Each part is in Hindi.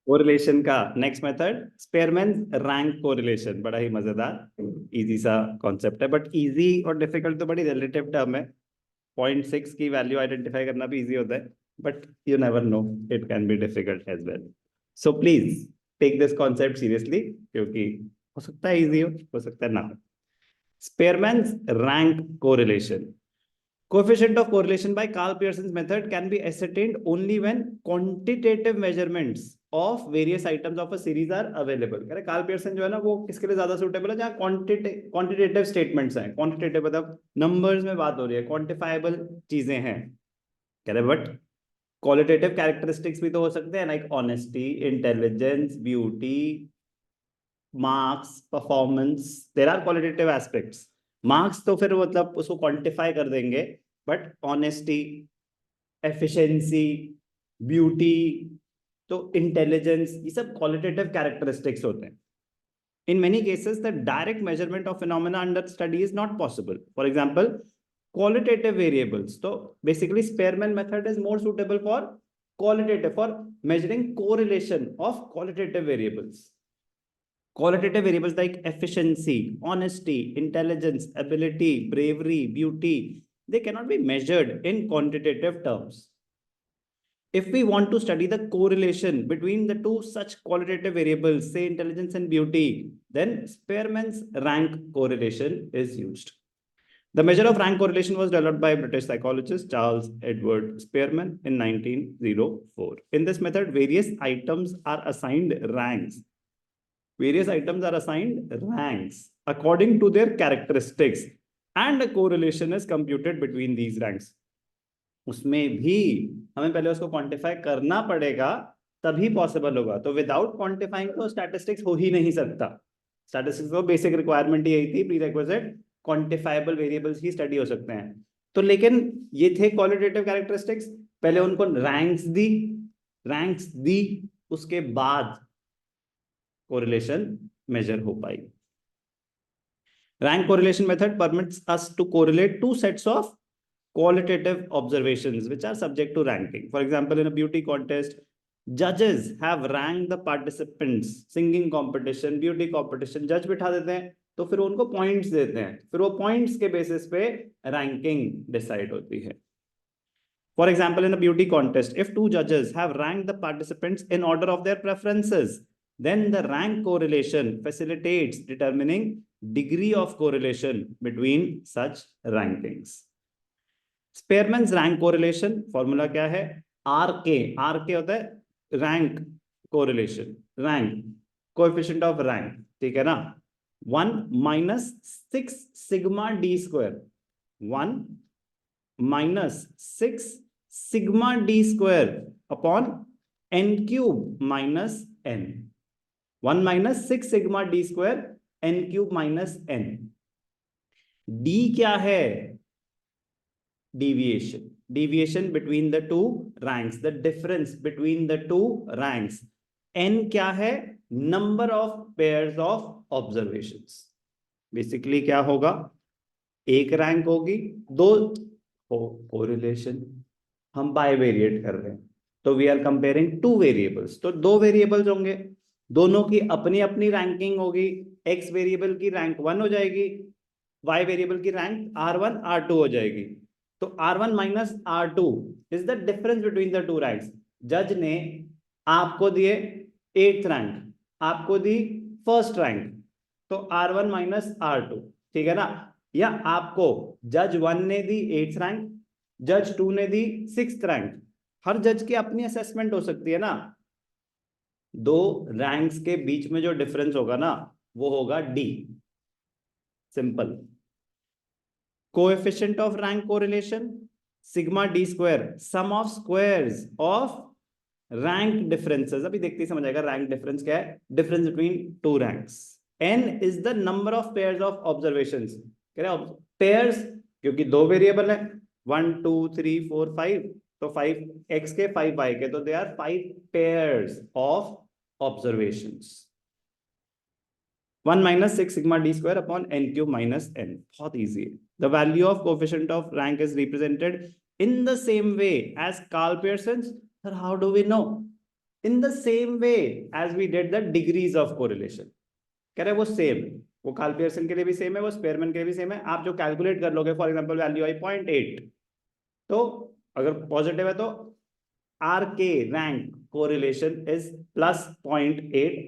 कोरिलेशन का next method Spearman rank correlation, बड़ा ही मजेदार इजी सा कॉन्सेप्ट है, बट इजी और डिफिकल्ट तो बड़ी रिलेटिव टर्म है। 0.6 की वैल्यू आइडेंटिफाई करना भी इजी होता है, but you never know, it can be difficult as well. So please take this concept seriously, क्योंकि हो सकता है इजी हो सकता है ना हो। Spearman's rank correlation. Coefficient of correlation by Karl Pearson's method can be ascertained only when quantitative measurements of various items of a series are available. कह रहे कार्ल पियर्सन जो है ना वो किसके लिए ज्यादा सुटेबल है, जहाँ क्वांटिटेटिव स्टेटमेंट्स हैं, क्वांटिटेटिव मतलब नंबर्स में बात हो रही है, क्वांटिफाइबल चीजें हैं। कह रहे बट क्वालिटेटिव कैरेक्टरिस्टिक्स भी तो हो सकते हैं, like honesty, intelligence, beauty, marks, performance, there are qualitative aspects. Marks तो फिर मतलब उसको क्वांटिफाई कर देंगे, बट ऑनेस्टी, एफिशिएंसी, ब्यूटी, तो इंटेलिजेंस, ये सब क्वालिटेटिव कैरेक्टरिस्टिक्स होते हैं। In many cases, the direct measurement of phenomena under study is not possible. For example, qualitative variables. So basically, Spearman method is more suitable for qualitative, for measuring correlation of qualitative variables. Qualitative variables like efficiency, honesty, intelligence, ability, bravery, beauty, they cannot be measured in quantitative terms. If we want to study the correlation between the two such qualitative variables, say intelligence and beauty, then Spearman's rank correlation is used. The measure of rank correlation was developed by British psychologist Charles Edward Spearman in 1904. In this method, various items are assigned ranks. Various items are assigned ranks according to their characteristics, and a correlation is computed between these ranks. उसमें भी हमें पहले उसको क्वांटिफाई करना पड़ेगा, तभी पॉसिबल होगा। तो विदाउट क्वांटिफाइंग तो स्टैटिस्टिक्स हो ही नहीं सकता। स्टैटिस्टिक्स को बेसिक रिक्वायरमेंट ही यही थी, प्री रिक्विजिट, क्वांटिफाइबल वेरिएबल्स ही स्टडी हो सकते हैं। तो लेकिन ये थे क्वालिटेटिव कैरेक्टरिस्टिक्स, पहले उनको रैंक्स दी, उसके बाद कोरिलेशन मेजर हो पाई। Rank correlation method permits us to correlate two sets of qualitative observations which are subject to ranking. For example, in a beauty contest, judges have ranked the participants. Singing competition, beauty competition, judge बिठा देते हैं, तो फिर उनको points देते हैं, फिर वो points के basis पे ranking decide होती है. For example, in a beauty contest, if two judges have ranked the participants in order of their preferences, then the rank correlation facilitates determining degree of correlation between such rankings. Spearman's rank correlation formula क्या है? RK होता है rank correlation, rank coefficient of rank, ठीक है ना? 1 minus 6 sigma d square, 1 minus 6 sigma d square upon n cube minus n. 1 minus 6 sigma d square n cube minus n. d क्या है? deviation between the two ranks, the difference between the two ranks. n क्या है? number of pairs of observations. Basically क्या होगा? एक रैंक होगी, दो कोरिलेशन, हम बाइवेरिएट कर रहे हैं, तो we are comparing two variables, तो दो वेरिएबल्स होंगे, दोनों की अपनी अपनी रैंकिंग होगी। x वेरिएबल की रैंक 1 हो जाएगी, y वेरिएबल की रैंक r1 r2 हो जाएगी। तो r1 minus r2 is the difference between the two ranks. जज ने आपको दिए 8th रैंक, आपको दी 1st रैंक, तो r1 माइनस r2, ठीक है ना? या आपको जज 1 ने दी 8th रैंक, जज 2 ने दी 6th रैंक। हर जज की अपनी असेसमेंट हो सकती है ना। दो रैंक्स के बीच में जो डिफरेंस होगा ना, वो होगा d। Simple. Coefficient of rank correlation sigma d square, sum of squares of rank differences. अभी देखते ही समझ आएगा रैंक डिफरेंस क्या है। Difference between two ranks. n is the number of pairs of observations. कह रहे हैं पेयर्स क्योंकि दो वेरिएबल है, 1 2 3 4 5, तो 5 x के 5 y के, तो they are 5 pairs of observations. 1 minus 6 sigma d square upon n cube minus n. बहुत easy है. The value of coefficient of rank is represented in the same way as Karl Pearson's. Sir, how do we know? In the same way as we did the degrees of correlation. कह रहे वो सेम, वो कार्ल पियर्सन के लिए भी सेम है, वो स्पेयरमैन के लिए भी सेम है। आप जो कैलकुलेट कर लोगे, फॉर एग्जांपल वैल्यू आई 0.8, तो अगर पॉजिटिव है तो आर के rank correlation is +0.8,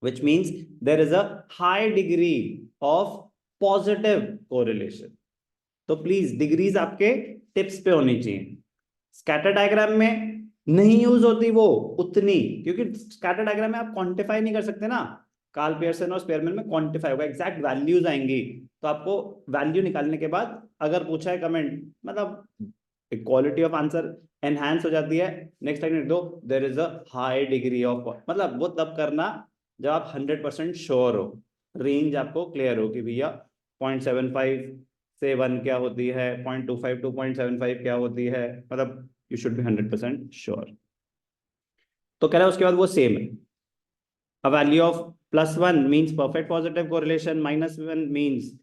which means there is a high degree of positive correlation। तो प्लीज डिग्रीज आपके टिप्स पे होनी चाहिए। स्कैटर डायग्राम में नहीं यूज होती वो उतनी, क्योंकि स्कैटर डायग्राम में आप क्वांटिफाई नहीं कर सकते ना। कार्ल पियर्सन और स्पेयरमैन में क्वांटिफाई होगा, एग्जैक्ट वैल्यूज आएंगी, तो आपको वैल्यू निकालने के बाद अगर पूछा है कमेंट, मतलब क्वालिटी ऑफ आंसर एनहांस हो जाती है। नेक्स्ट टाइम लिख दो there is a high degree of, मतलब वो तब करना जब आप 100% श्योर हो, रेंज आपको क्लियर हो कि भैया 0.75 से 1 क्या होती है, 0.25 to 0.75 क्या होती है, मतलब यू शुड बी 100% श्योर। तो कह रहा है उसके बाद वो सेम है। A value of +1 means perfect positive correlation, -1 means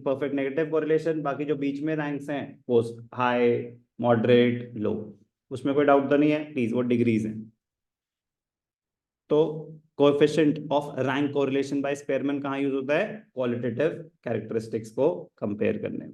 perfect negative correlation। बाकी जो बीच में रैंक्स हैं वो हाई, मॉडरेट, लो, उसमें कोई डाउट तो नहीं है प्लीज, वो डिग्रीज हैं। तो coefficient of rank correlation by Spearman कहाँ यूज होता है? क्वालिटेटिव कैरेक्टरिस्टिक्स को कंपेयर करने में।